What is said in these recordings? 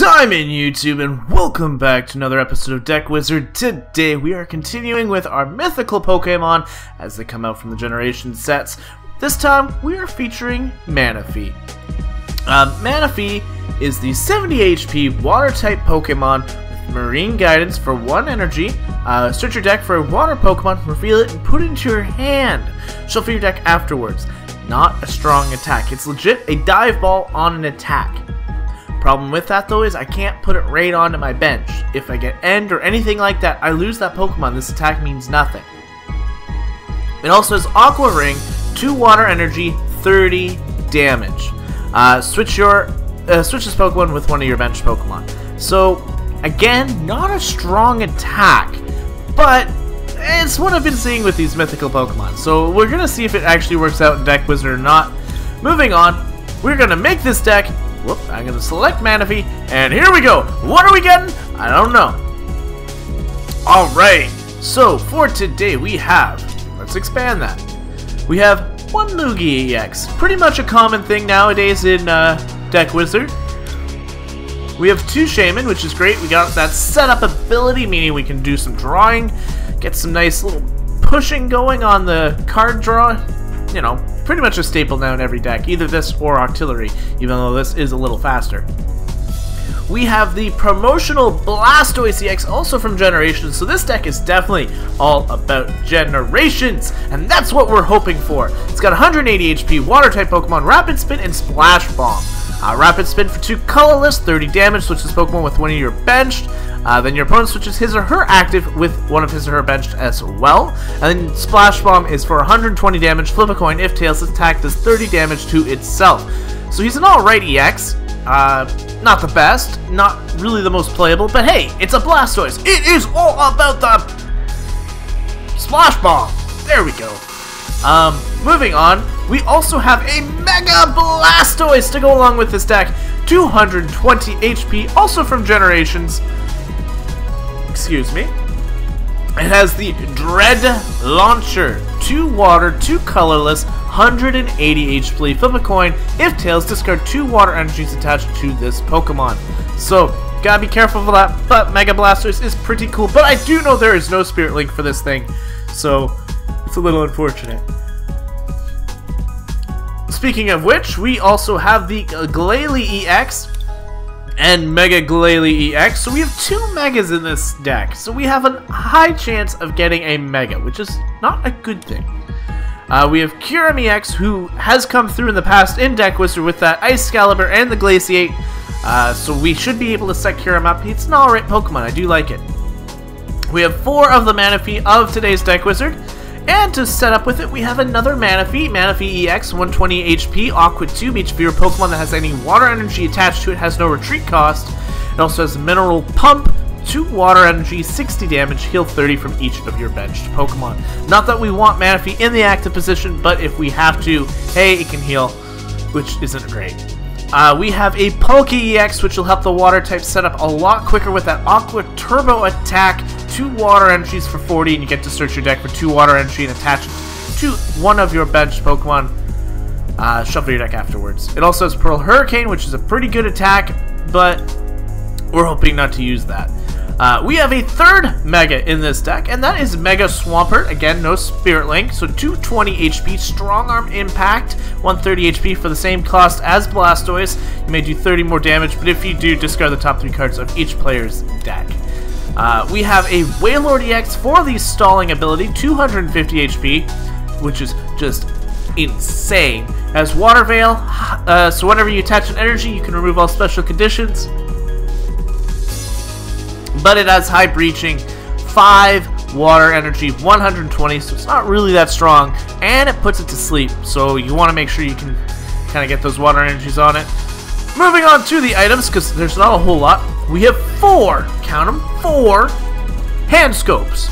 Simon YouTube, and welcome back to another episode of Deck Wizard. Today we are continuing with our mythical Pokemon as they come out from the generation sets. This time we are featuring Manaphy. Manaphy is the 70 HP water type Pokemon with marine guidance for 1 energy. Search your deck for a water Pokemon, reveal it, and put it into your hand. Shuffle your deck afterwards. Not a strong attack. It's legit a dive ball on an attack. Problem with that though is I can't put it right onto my bench. If I get end or anything like that, I lose that Pokemon. This attack means nothing. It also has Aqua Ring, 2 water energy, 30 damage. Switch this Pokemon with one of your bench Pokemon. So again, not a strong attack, but it's what I've been seeing with these mythical Pokemon. So we're gonna see if it actually works out in Deck Wizard or not. Moving on, we're gonna make this deck. Whoop, I'm going to select Manaphy, and here we go! What are we getting? I don't know. Alright, so for today we have, let's expand that. We have 1 Lugia EX, pretty much a common thing nowadays in Deck Wizard. We have 2 Shaman, which is great. We got that setup ability, meaning we can do some drawing, get some nice little pushing going on the card draw. You know, pretty much a staple now in every deck, either this or Artillery, even though this is a little faster. We have the promotional Blastoise EX, also from Generations, so this deck is definitely all about Generations, and that's what we're hoping for. It's got 180 HP, Water-type Pokemon, Rapid Spin, and Splash Bomb. Rapid Spin for 2 colorless, 30 damage, switches Pokemon with one of your benched. Then your opponent switches his or her active with one of his or her benched as well. And then Splash Bomb is for 120 damage, flip a coin, if Tails' attack does 30 damage to itself. So he's an alright EX. Not the best, not really the most playable, but hey, it's a Blastoise. It is all about the Splash Bomb. There we go. Moving on, we also have a Mega Blastoise to go along with this deck. 220 HP, also from Generations. Excuse me. It has the Dread Launcher. 2 water, 2 colorless, 180 HP. Flip a coin. If Tails, discard 2 water energies attached to this Pokemon. So, gotta be careful for that, but Mega Blastoise is pretty cool. But I do know there is no Spirit Link for this thing, so it's a little unfortunate. Speaking of which, we also have the Glalie EX and Mega Glalie EX. So we have 2 Megas in this deck. So we have a high chance of getting a Mega, which is not a good thing. We have Kyurem EX, who has come through in the past in Deck Wizard with that Ice Excalibur and the Glaciate. So we should be able to set Kyurem up. It's an alright Pokemon. I do like it. We have 4 of the Manaphy of today's Deck Wizard. And to set up with it, we have another Manaphy, Manaphy EX, 120 HP, Aqua Tube. Each of your Pokemon that has any water energy attached to it has no retreat cost. It also has Mineral Pump, 2 water energy, 60 damage, heal 30 from each of your benched Pokemon. Not that we want Manaphy in the active position, but if we have to, hey, it can heal, which isn't great. We have a Palkia EX, which will help the water type set up a lot quicker with that Aqua Turbo attack. 2 water energies for 40, and you get to search your deck for 2 water energy and attach it to one of your benched Pokemon. Shuffle your deck afterwards. It also has Pearl Hurricane, which is a pretty good attack, but we're hoping not to use that. We have a 3rd Mega in this deck, and that is Mega Swampert. Again, no Spirit Link, so 220 HP, Strong Arm Impact, 130 HP for the same cost as Blastoise. You may do 30 more damage, but if you do, discard the top 3 cards of each player's deck. We have a Wailord EX for the Stalling ability, 250 HP, which is just insane. It has Water Veil, so whenever you attach an energy, you can remove all special conditions. But it has High Breaching, 5 water energy, 120, so it's not really that strong, and it puts it to sleep, so you want to make sure you can kind of get those water energies on it. Moving on to the items, because there's not a whole lot, we have 4, count them, 4 Hand Scopes.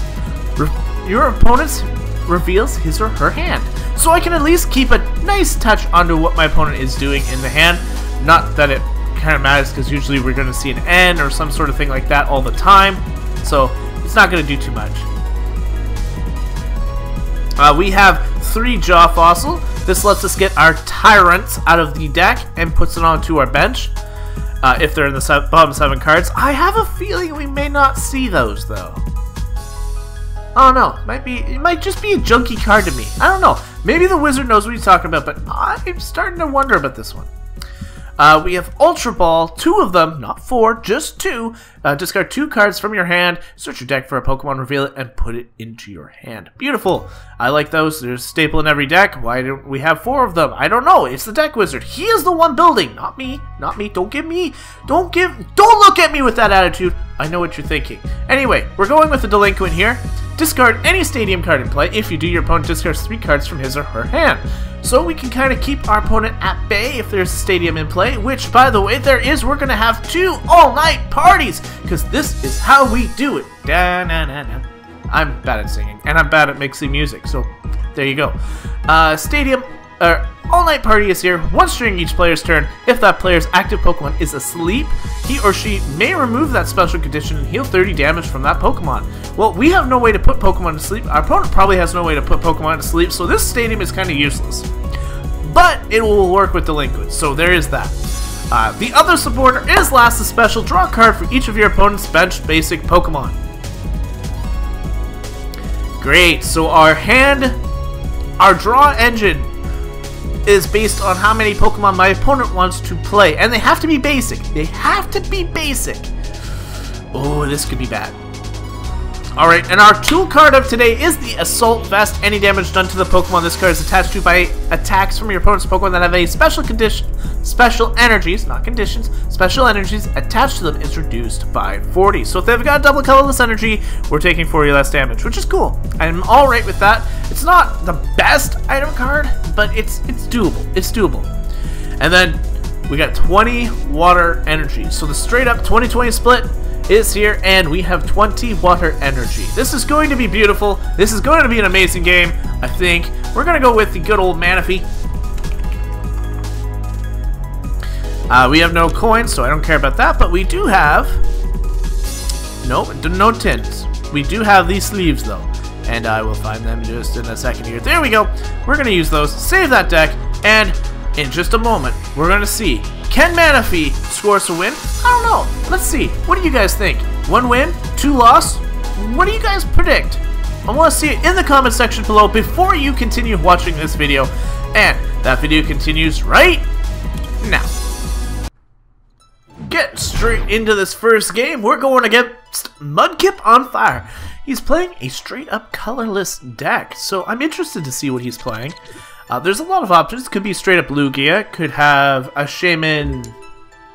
Your opponent reveals his or her hand, so I can at least keep a nice touch onto what my opponent is doing in the hand. Not that it kind of matters, because usually we're going to see an N or some sort of thing like that all the time, so it's not going to do too much. We have 3 Jaw Fossil. This lets us get our Tyrants out of the deck and puts it onto our bench. if they're in the bottom 7 cards. I have a feeling we may not see those, though. Oh no, it might just be a junky card to me. I don't know. Maybe the wizard knows what he's talking about, but I'm starting to wonder about this one. We have Ultra Ball, 2 of them, not 4, just 2. Discard 2 cards from your hand, search your deck for a Pokemon, reveal it, and put it into your hand. Beautiful. I like those. There's a staple in every deck. Why don't we have 4 of them? I don't know. It's the deck wizard. He is the one building, not me. Not me. Don't look at me with that attitude. I know what you're thinking. Anyway, we're going with the Delinquent here. Discard any stadium card in play. If you do, your opponent discards 3 cards from his or her hand. So we can kind of keep our opponent at bay if there's a stadium in play, which, by the way, there is. We're going to have 2 all-night parties, because this is how we do it. Da-na-na-na. I'm bad at singing, and I'm bad at mixing music, so there you go. All-night party is here, 1 string each player's turn. If that player's active Pokemon is asleep, he or she may remove that special condition and heal 30 damage from that Pokemon. Well, we have no way to put Pokemon to sleep. Our opponent probably has no way to put Pokemon to sleep, so this stadium is kind of useless. But it will work with Delinquent, so there is that. The other supporter is last a special. Draw a card for each of your opponent's bench basic Pokemon. Great, so our draw engine is based on how many Pokemon my opponent wants to play. And they have to be basic. They have to be basic. Oh, this could be bad. Alright, and our tool card of today is the Assault Vest. Any damage done to the Pokemon this card is attached to by attacks from your opponent's Pokemon that have a special energies, not conditions, special energies attached to them is reduced by 40. So if they've got double colorless energy, we're taking 40 less damage, which is cool. I'm alright with that. It's not the best item card, but it's doable. It's doable. And then we got 20 water energy. So the straight up 20-20 split is here, and we have 20 water energy. This is going to be beautiful. This is going to be an amazing game, I think. We're going to go with the good old Manaphy. We have no coins, so I don't care about that, but we do have... no tins. We do have these sleeves, though, and I will find them just in a second here. There we go. We're going to use those, save that deck, and in just a moment, we're going to see, can Manaphy score us a win? I don't know. Let's see. What do you guys think? 1 win? 2 loss? What do you guys predict? I want to see it in the comment section below before you continue watching this video. And that video continues right now. Get straight into this first game. We're going against Mudkip on Fire. He's playing a straight up colorless deck, so I'm interested to see what he's playing. There's a lot of options. Could be straight up Lugia, could have a Shaman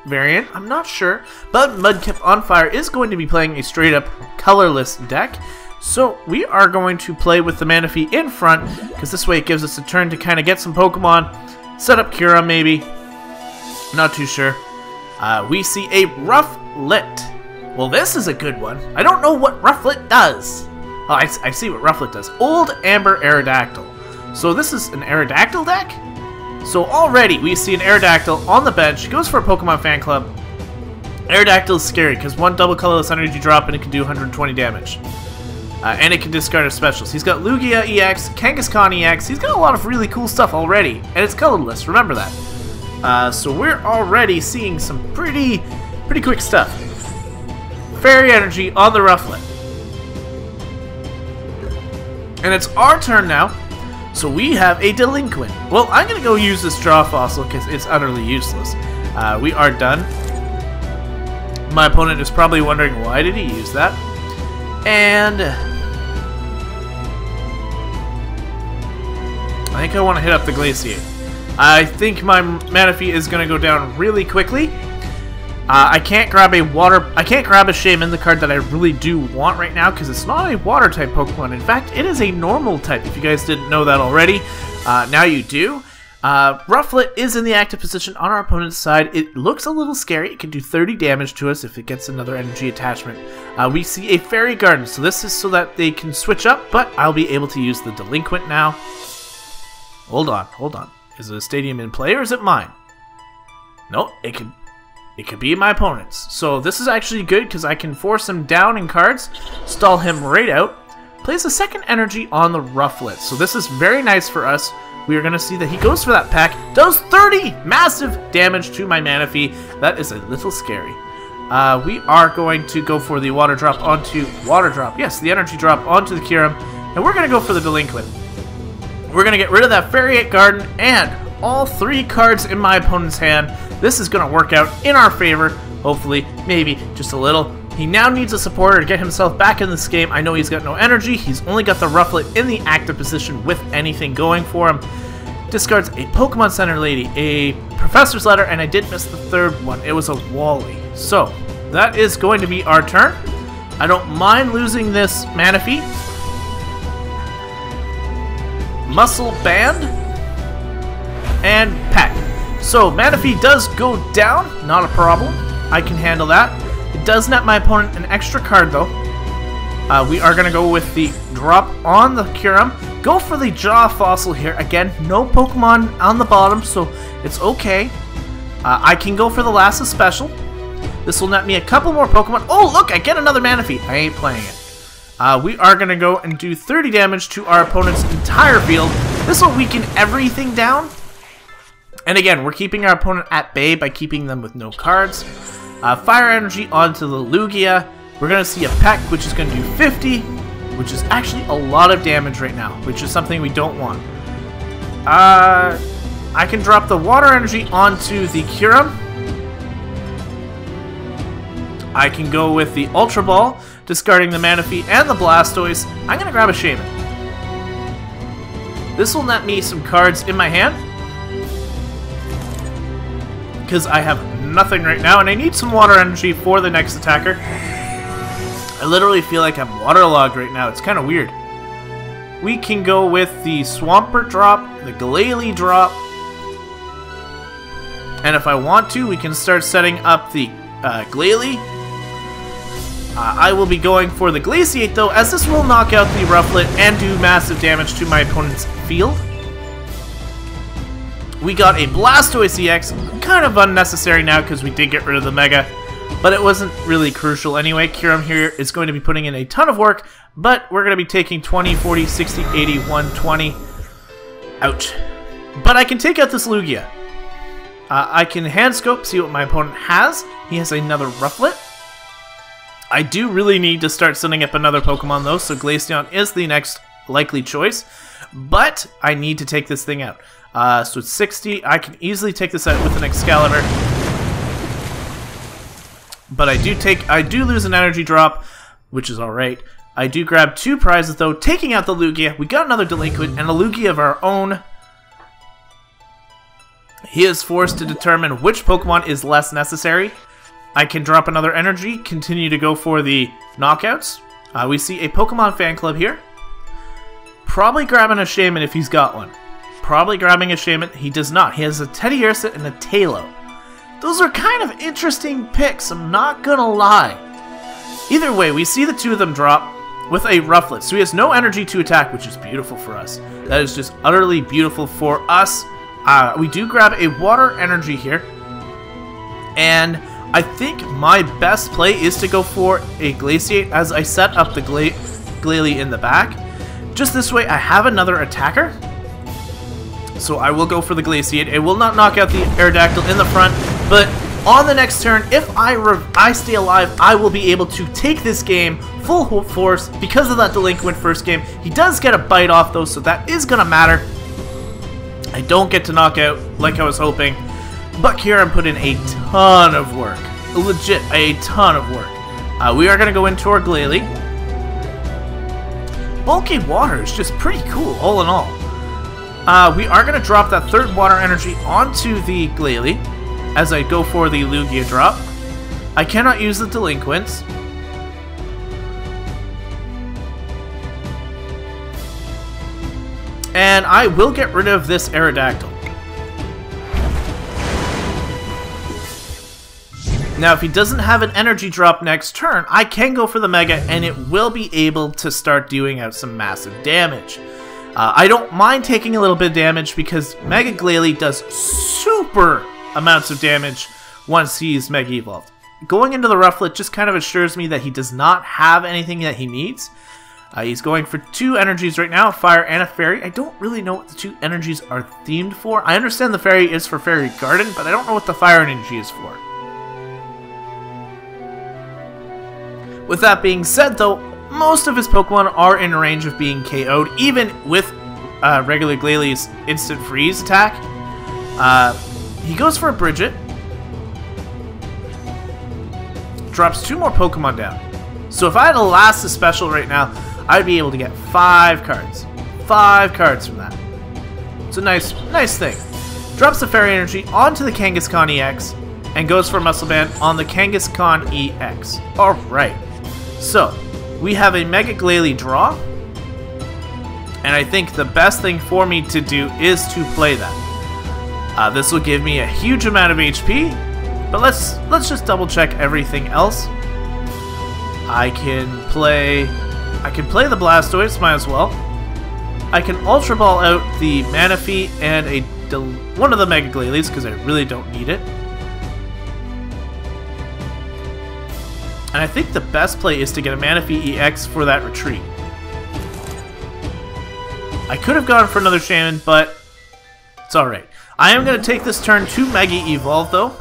variant, I'm not sure. But Mudkip on Fire is going to be playing a straight up colorless deck. So we are going to play with the Manaphy in front, because this way it gives us a turn to kind of get some Pokemon. Set up Cura maybe. Not too sure. We see a Rufflet. Well, this is a good one. I don't know what Rufflet does. Oh, I see what Rufflet does. Old Amber Aerodactyl. So this is an Aerodactyl deck? So already we see an Aerodactyl on the bench. He goes for a Pokemon fan club. Aerodactyl is scary because 1 double colorless energy drop and it can do 120 damage. And it can discard its specials. He's got Lugia EX, Kangaskhan EX. He's got a lot of really cool stuff already. And it's colorless, remember that. So we're already seeing some pretty quick stuff. Fairy Energy on the Rufflet. And it's our turn now. So we have a Delinquent. Well, I'm going to go use this Draw Fossil because it's utterly useless. We are done. My opponent is probably wondering why did he use that. And I think I want to hit up the Glaciate. I think my Manaphy is going to go down really quickly. I can't grab a Shaman, the card that I really do want right now, because it's not a water type Pokemon. In fact, it is a normal type, if you guys didn't know that already. Now you do. Rufflet is in the active position on our opponent's side. It looks a little scary. It can do 30 damage to us if it gets another energy attachment. We see a Fairy Garden, so this is so that they can switch up, but I'll be able to use the Delinquent now. Hold on. Is the stadium in play or is it mine? No, it could be my opponent's. So this is actually good because I can force him down in cards, stall him right out, place a second energy on the Rufflet. So this is very nice for us. we are going to see that he goes for that peck, does 30 massive damage to my Manaphy. That is a little scary. We are going to go for the water drop onto yes, the energy drop onto the Kyurem, and we're going to go for the Delinquent. We're going to get rid of that Fairy Garden and all 3 cards in my opponent's hand. This is going to work out in our favor, hopefully, maybe just a little. He now needs a supporter to get himself back in this game. I know he's got no energy. He's only got the Rufflet in the active position with anything going for him. Discards a Pokemon Center Lady, a Professor's Letter, and I did miss the 3rd one. It was a Wally. So, that is going to be our turn. I don't mind losing this Manaphy. Muscle Band. And Peck. So, Manaphy does go down. Not a problem. I can handle that. It does net my opponent an extra card, though. We are going to go with the drop on the Kyurem. Go for the Jaw Fossil here. Again, no Pokemon on the bottom, so it's okay. I can go for the Lassa Special. This will net me a couple more Pokemon. Oh, look, I get another Manaphy. I ain't playing it. We are going to go and do 30 damage to our opponent's entire field. This will weaken everything down. And again, we're keeping our opponent at bay by keeping them with no cards. Fire Energy onto the Lugia. We're going to see a Peck, which is going to do 50, which is actually a lot of damage right now, which is something we don't want. I can drop the Water Energy onto the Kyurem. I can go with the Ultra Ball, discarding the Manaphy and the Blastoise. I'm going to grab a Shaman. This will net me some cards in my hand, because I have nothing right now, and I need some Water Energy for the next attacker. I literally feel like I'm waterlogged right now. It's kind of weird. We can go with the Swampert drop, the Glalie drop, and if I want to, we can start setting up the Glalie. I will be going for the Glaciate, though, as this will knock out the Rufflet and do massive damage to my opponent's field. We got a Blastoise EX, kind of unnecessary now because we did get rid of the Mega, but it wasn't really crucial anyway. Kyurem here is going to be putting in a ton of work, but we're going to be taking 20, 40, 60, 80, 120. Ouch. But I can take out this Lugia. I can hand scope, see what my opponent has. He has another Rufflet. I do really need to start setting up another Pokemon though, so Glaceon is the next likely choice, but I need to take this thing out. So it's 60. I can easily take this out with an Excalibur. But I do lose an energy drop, which is alright. I do grab 2 prizes though, taking out the Lugia. We got another Delinquent and a Lugia of our own. He is forced to determine which Pokemon is less necessary. I can drop another energy, continue to go for the knockouts. We see a Pokemon fan club here. Probably grabbing a Shaman if he's got one. Probably grabbing a Shaman. He does not. He has a Teddy Ursa and a Tailo. Those are kind of interesting picks, I'm not gonna lie. Either way, we see the 2 of them drop with a Rufflet. So he has no energy to attack, which is beautiful for us. That is just utterly beautiful for us. We do grab a Water Energy here. And I think my best play is to go for a Glaciate as I set up the Glalie in the back. Just this way, I have another attacker. So I will go for the Glaciate. It will not knock out the Aerodactyl in the front, but on the next turn, if I stay alive, I will be able to take this game full force because of that Delinquent first game. He does get a bite off though, so that is going to matter. I don't get to knock out like I was hoping, but Kyurem put in a ton of work. Legit, a ton of work. We are going to go into our Glalie. Bulky Water is just pretty cool, all in all. We are going to drop that 3rd Water Energy onto the Glalie as I go for the Lugia drop. I cannot use the Delinquents. And I will get rid of this Aerodactyl. Now, if he doesn't have an energy drop next turn, I can go for the Mega, and it will be able to start doing out some massive damage. I don't mind taking a little bit of damage because Mega Glalie does super amounts of damage once he's Mega Evolved. Going into the Rufflet just kind of assures me that he does not have anything that he needs. He's going for 2 energies right now, a fire and a fairy. I don't really know what the 2 energies are themed for. I understand the fairy is for Fairy Garden, but I don't know what the fire energy is for. With that being said, though, most of his Pokemon are in range of being KO'd, even with regular Glalie instant freeze attack. He goes for a Bridget. Drops 2 more Pokemon down. So if I had a last special right now, I'd be able to get 5 cards. 5 cards from that. It's a nice thing. Drops the Fairy Energy onto the Kangaskhan EX and goes for Muscle Band on the Kangaskhan EX. Alright. So, we have a Mega Glalie draw. And I think the best thing for me to do is to play that. This will give me a huge amount of HP. But let's just double check everything else. I can play the Blastoise, might as well. I can Ultra Ball out the Manaphy and one of the Mega Glalies, because I really don't need it. And I think the best play is to get a Manaphy EX for that retreat. I could have gone for another Shaman, but it's alright. I am going to take this turn to Mega Evolve, though.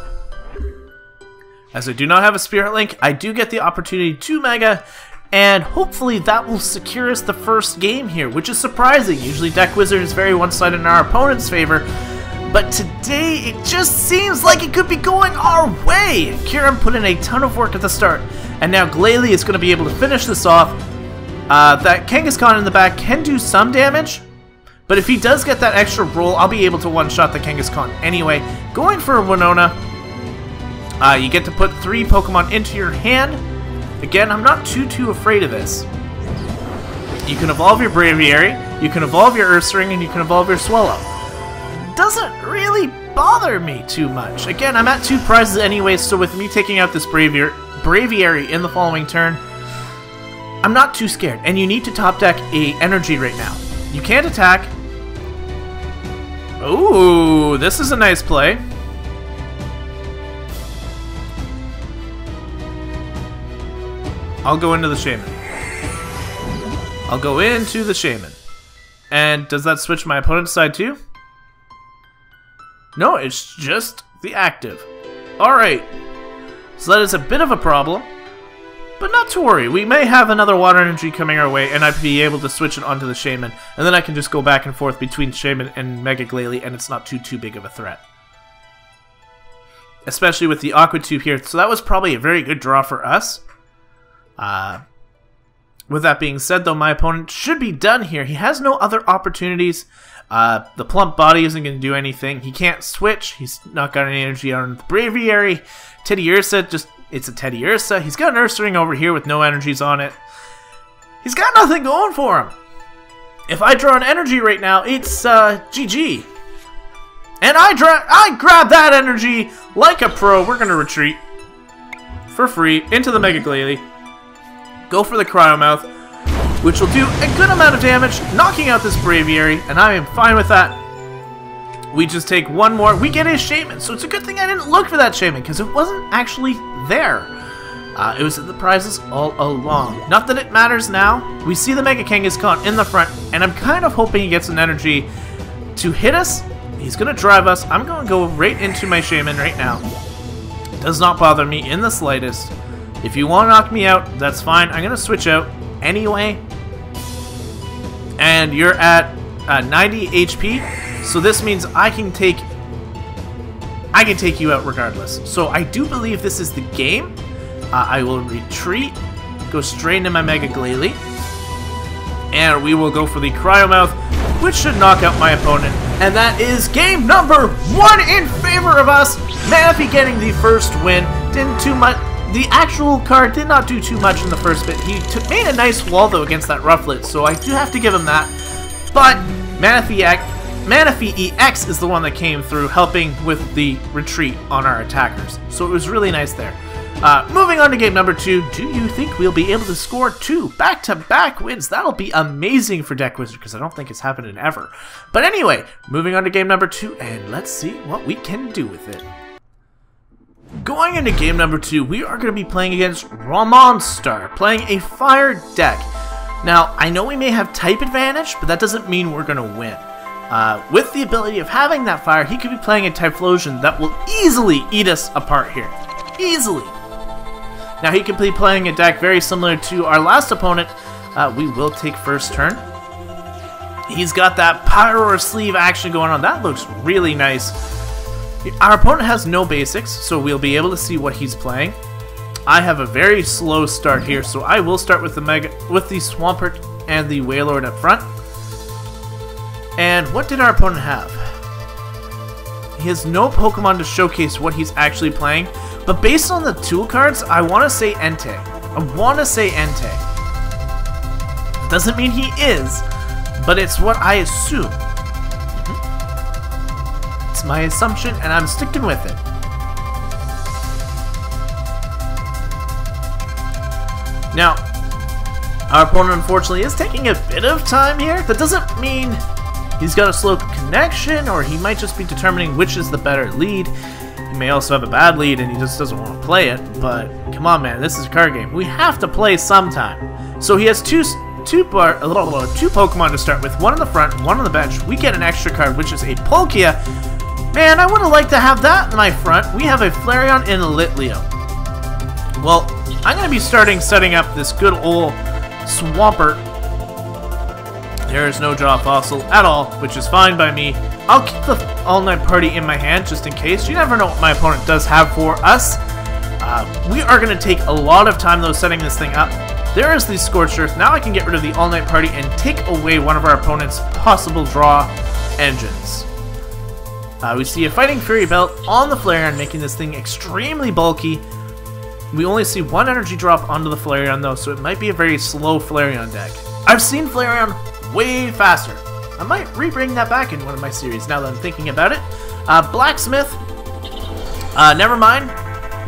As I do not have a Spirit Link, I do get the opportunity to Mega, and hopefully that will secure us the first game here, which is surprising. Usually Deck Wizard is very one-sided in our opponent's favor, but today it just seems like it could be going our way. Kieran put in a ton of work at the start, and now Glalie is going to be able to finish this off. That Kangaskhan in the back can do some damage, but if he does get that extra roll, I'll be able to one-shot the Kangaskhan anyway. Going for a Winona. You get to put 3 Pokemon into your hand. Again, I'm not too afraid of this. You can evolve your Braviary, you can evolve your Ursaring, and you can evolve your Swallow. Doesn't really bother me too much. Again, I'm at 2 prizes anyway, so with me taking out this Braviary in the following turn, I'm not too scared. And you need to top deck a energy right now. You can't attack. Ooh, this is a nice play. I'll go into the Shaman. I'll go into the Shaman. And does that switch my opponent's side too? No, it's just the active. Alright. So that is a bit of a problem. But not to worry. We may have another Water Energy coming our way, and I'd be able to switch it onto the Shaman. And then I can just go back and forth between Shaman and Mega Glalie, and it's not too big of a threat. Especially with the Aqua Tube here. So that was probably a very good draw for us. With that being said, though, my opponent should be done here. He has no other opportunities. The Plump Body isn't going to do anything. He can't switch. He's not got any energy on the Braviary. Teddiursa, it's a Teddiursa. He's got an Ursaring over here with no energies on it. He's got nothing going for him. If I draw an energy right now, it's GG. And I grab that energy like a pro. We're going to retreat for free into the Mega Glalie. Go for the Cryomouth, which will do a good amount of damage, knocking out this Braviary, and I am fine with that. We just take one more. We get a Shaman, so it's a good thing I didn't look for that Shaman, because it wasn't actually there. It was in the prizes all along. Not that it matters now. We see the Mega Kangaskhan in the front, and I'm kind of hoping he gets an energy to hit us. He's going to drive us. I'm going to go right into my Shaman right now. It does not bother me in the slightest. If you want to knock me out, that's fine. I'm going to switch out anyway. And you're at 90 HP, so this means I can take you out regardless. So I do believe this is the game. I will retreat, go straight into my Mega Glalie, and we will go for the Cryomouth, which should knock out my opponent. And that is game number 1 in favor of us. Manaphy getting the first win. Didn't too much. The actual card did not do too much in the first bit. He made a nice wall, though, against that Rufflet, so I do have to give him that. But Manaphy EX is the one that came through, helping with the retreat on our attackers. So it was really nice there. Moving on to game number 2, do you think we'll be able to score 2 back-to-back wins? That'll be amazing for Deck Wizard, because I don't think it's happened in ever. But anyway, moving on to game number 2, and let's see what we can do with it. Going into game number 2, we are going to be playing against Ramonstar, playing a fire deck. Now, I know we may have type advantage, but that doesn't mean we're going to win. With the ability of having that fire, he could be playing a Typhlosion that will easily eat us apart here. Easily! Now, he could be playing a deck very similar to our last opponent. We will take first turn. He's got that Pyro Sleeve action going on. That looks really nice. Our opponent has no basics, so we'll be able to see what he's playing. I have a very slow start here, so I will start with the Swampert and the Wailord up front. And what did our opponent have? He has no Pokemon to showcase what he's actually playing, but based on the tool cards, I want to say Entei. Doesn't mean he is, but it's what I assume. It's my assumption, and I'm sticking with it. Now, our opponent unfortunately is taking a bit of time here. That doesn't mean he's got a slow connection, or he might just be determining which is the better lead. He may also have a bad lead and he just doesn't want to play it, but come on, man, this is a card game. We have to play sometime. So he has two Pokemon to start with, one in the front, one on the bench. We get an extra card, which is a Palkia. Man, I would have liked to have that in my front. We have a Flareon and a Litleo. Well, I'm going to be setting up this good old Swampert. There is no Jaw Fossil at all, which is fine by me. I'll keep the all-night party in my hand just in case. You never know what my opponent does have for us. We are going to take a lot of time, though, setting this thing up. There is the Scorched Earth. Now I can get rid of the all-night party and take away one of our opponent's possible draw engines. We see a Fighting Fury Belt on the Flareon, making this thing extremely bulky. We only see one energy drop onto the Flareon, though, so it might be a very slow Flareon deck. I've seen Flareon way faster. I might re-bring that back in one of my series now that I'm thinking about it. Blacksmith. Never mind.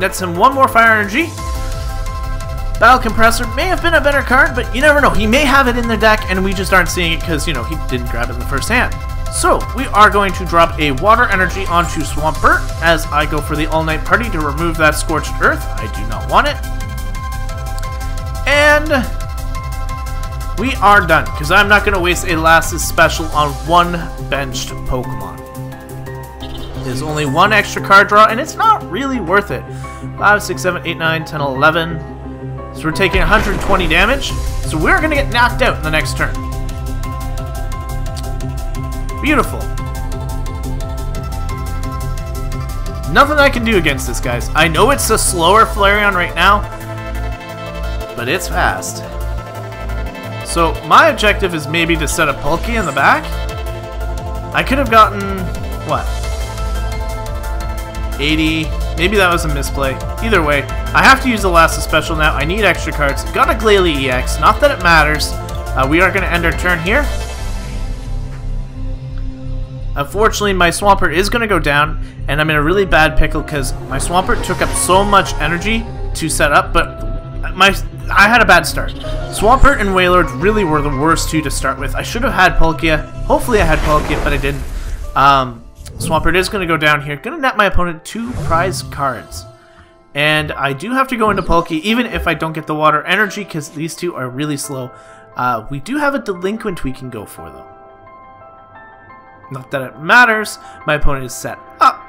Nets him one more fire energy. Battle Compressor may have been a better card, but you never know. He may have it in the deck, and we just aren't seeing it because, you know, he didn't grab it in the first hand. So, we are going to drop a Water Energy onto Swampert as I go for the All-Night Party to remove that Scorched Earth. I do not want it. And we are done, because I'm not going to waste a Lassus special on one benched Pokemon. There's only one extra card draw, and it's not really worth it. 5, 6, 7, 8, 9, 10, 11. So we're taking 120 damage. So we're going to get knocked out in the next turn. Beautiful. Nothing I can do against this, guys. I know it's a slower Flareon right now, but it's fast. So my objective is maybe to set a Palkia in the back. I could have gotten, what? 80. Maybe that was a misplay. Either way, I have to use the Lassus special now. I need extra cards. Got a Glalie EX. Not that it matters. We are going to end our turn here. Unfortunately, my Swampert is going to go down, and I'm in a really bad pickle because my Swampert took up so much energy to set up, but I had a bad start. Swampert and Wailord really were the worst two to start with. I should have had Palkia. Hopefully I had Palkia, but I didn't. Swampert is going to go down here. Going to net my opponent 2 prize cards. And I do have to go into Palkia, even if I don't get the Water Energy, because these two are really slow. We do have a Delinquent we can go for, though. Not that it matters. My opponent is set up,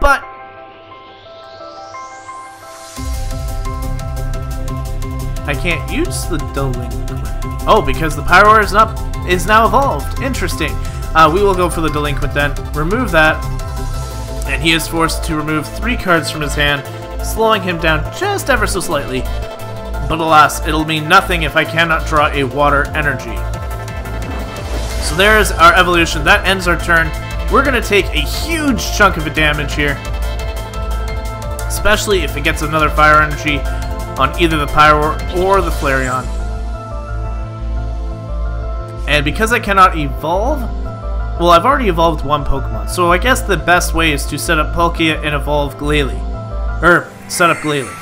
but I can't use the Delinquent. Oh, because the Pyroar is now evolved. Interesting. We will go for the Delinquent then. Remove that, and he is forced to remove 3 cards from his hand, slowing him down just ever so slightly. But alas, it'll mean nothing if I cannot draw a Water Energy. So there's our evolution. That ends our turn. We're going to take a huge chunk of damage here, especially if it gets another Fire Energy on either the Pyroar or the Flareon. And because I cannot evolve, well, I've already evolved one Pokemon, so I guess the best way is to set up Palkia and evolve Glalie. Or, set up Glalie.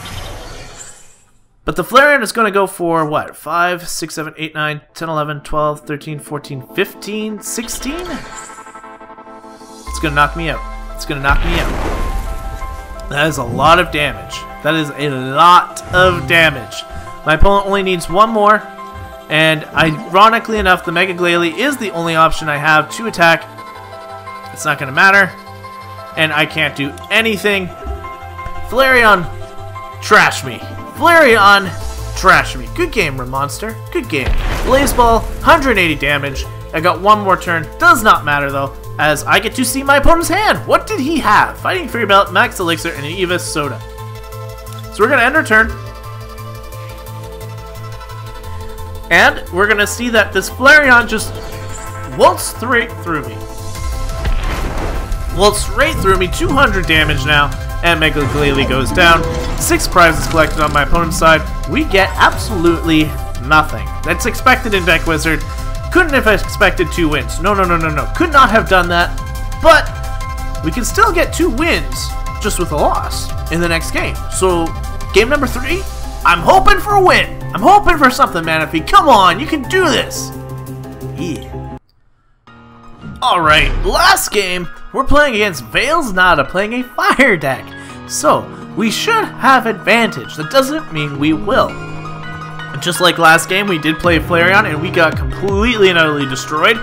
But the Flareon is going to go for, what, 5, 6, 7, 8, 9, 10, 11, 12, 13, 14, 15, 16? It's going to knock me out. It's going to knock me out. That is a lot of damage. That is a lot of damage. My opponent only needs one more, And ironically enough, the Mega Glalie is the only option I have to attack. It's not going to matter. And I can't do anything. Flareon, trash me. Flareon, trash me. Good game, Ramonster. Good game. Blaze Ball, 180 damage. I got one more turn. Does not matter, though, as I get to see my opponent's hand. What did he have? Fighting Fury Belt, Max Elixir, and an Eva Soda. So we're going to end our turn. And we're going to see that this Flareon just waltzed straight through me. Waltzed straight through me. 200 damage now. And Mega Glalie goes down. 6 prizes collected on my opponent's side. We get absolutely nothing. That's expected in Deck Wizard. Couldn't have expected 2 wins. No. Could not have done that. But we can still get 2 wins just with a loss in the next game. So game number 3, I'm hoping for a win. I'm hoping for something, Manaphy. Come on, you can do this. Yeah. Alright, last game, we're playing against Veil's Nada, playing a fire deck. So, we should have advantage. That doesn't mean we will. Just like last game, we did play Flareon, and we got completely and utterly destroyed.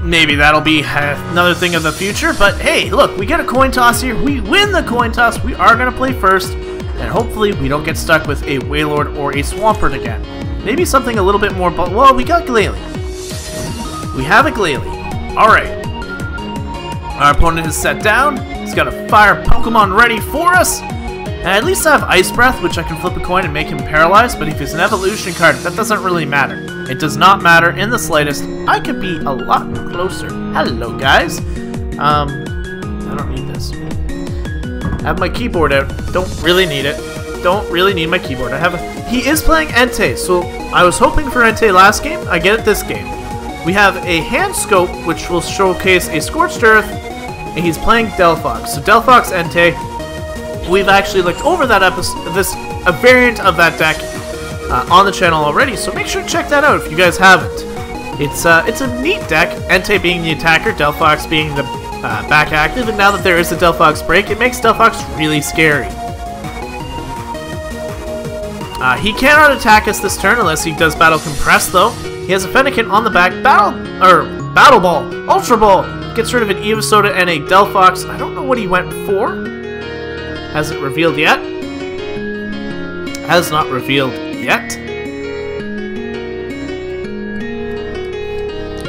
Maybe that'll be another thing in the future, but hey, look, we get a coin toss here. We win the coin toss. We are going to play first, and hopefully we don't get stuck with a Wailord or a Swampert again. Maybe something a little bit more, but well, we got Glalie. We have a Glalie. Alright. Our opponent is set down. He's got a fire Pokemon ready for us. And at least I have Ice Breath, which I can flip a coin and make him paralyzed, but if he's an evolution card, that doesn't really matter. It does not matter in the slightest. I could be a lot closer. Hello, guys. I don't need this. I have my keyboard out. Don't really need it. Don't really need my keyboard. He is playing Entei, so I was hoping for Entei last game. I get it this game. We have a Hand Scope, which will showcase a Scorched Earth, and he's playing Delphox. So Delphox Entei. We've actually looked over that episode, a variant of that deck on the channel already, so make sure to check that out if you guys haven't. It's a neat deck, Entei being the attacker, Delphox being the back active, and now that there is a Delphox break, it makes Delphox really scary. He cannot attack us this turn unless he does Battle Compress, though. He has a Fennekin on the back, Battle Ball, Ultra Ball, gets rid of an Eva Soda and a Delphox. I don't know what he went for. Hasn't revealed yet. Has not revealed yet.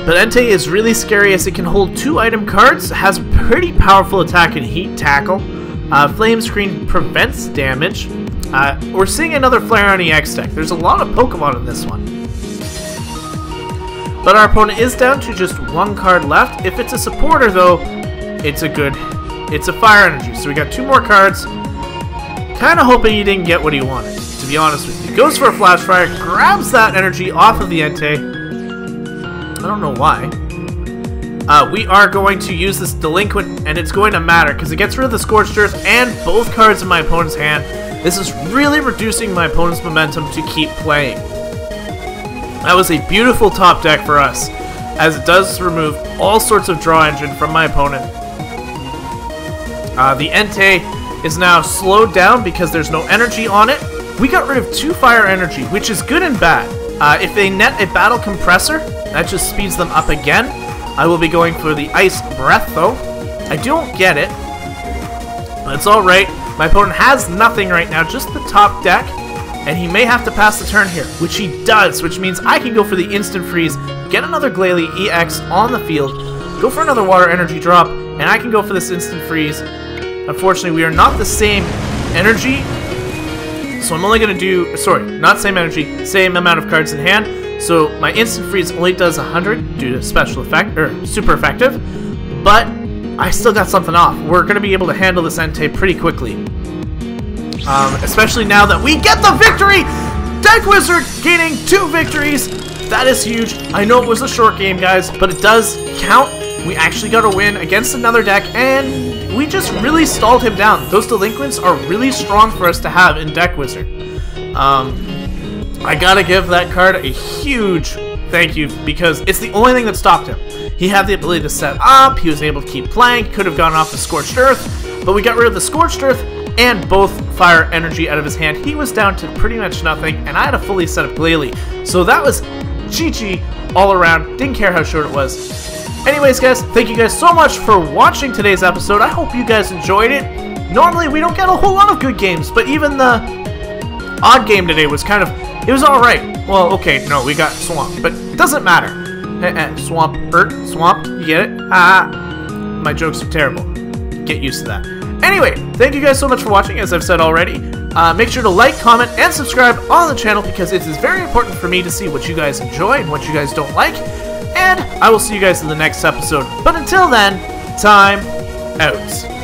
But Entei is really scary as it can hold 2 item cards, has pretty powerful attack and heat tackle. Flame Screen prevents damage. We're seeing another Flareon EX deck. There's a lot of Pokemon in this one. But our opponent is down to just 1 card left. If it's a supporter, though, it's a Fire Energy. So we got 2 more cards. Kind of hoping he didn't get what he wanted, to be honest with you. Goes for a Flash Fire, grabs that energy off of the Entei. I don't know why. We are going to use this Delinquent, and it's going to matter, because it gets rid of the Scorched Earth and both cards in my opponent's hand. This is really reducing my opponent's momentum to keep playing. That was a beautiful top deck for us, as it does remove all sorts of draw engine from my opponent. The Entei is now slowed down because there's no energy on it. We got rid of 2 fire energy, which is good and bad. If they net a Battle Compressor, that just speeds them up again. I will be going for the Ice Breath, though. I don't get it, but it's alright. My opponent has nothing right now, just the top deck, and he may have to pass the turn here, which he does, which means I can go for the Instant Freeze, get another Glalie EX on the field, go for another Water Energy drop, and I can go for this Instant Freeze. Unfortunately, we are not the same energy, so I'm only going to do, sorry, not same energy, same amount of cards in hand, so my Instant Freeze only does 100 due to special effect, or super effective, but I still got something off. We're going to be able to handle this Entei pretty quickly, especially now that we get the victory! Deck Wizard gaining 2 victories, that is huge. I know it was a short game, guys, but it does count. We actually got a win against another deck, and we just really stalled him down. Those Delinquents are really strong for us to have in Deck Wizard. I gotta give that card a huge thank you, because it's the only thing that stopped him. He had the ability to set up, he was able to keep playing, could have gone off the Scorched Earth, but we got rid of the Scorched Earth and both fire energy out of his hand. He was down to pretty much nothing, and I had a fully set up Glalie. So that was GG all around. Didn't care how short it was. Anyways, guys, thank you guys so much for watching today's episode. I hope you guys enjoyed it. Normally, we don't get a whole lot of good games, but even the odd game today was kind of, it was alright. Well, okay, no, we got swamped, but it doesn't matter. Swamped, you get it? My jokes are terrible. Get used to that. Anyway, thank you guys so much for watching, as I've said already. Make sure to like, comment, and subscribe on the channel because it is very important for me to see what you guys enjoy and what you guys don't like. And I will see you guys in the next episode. But until then, time out.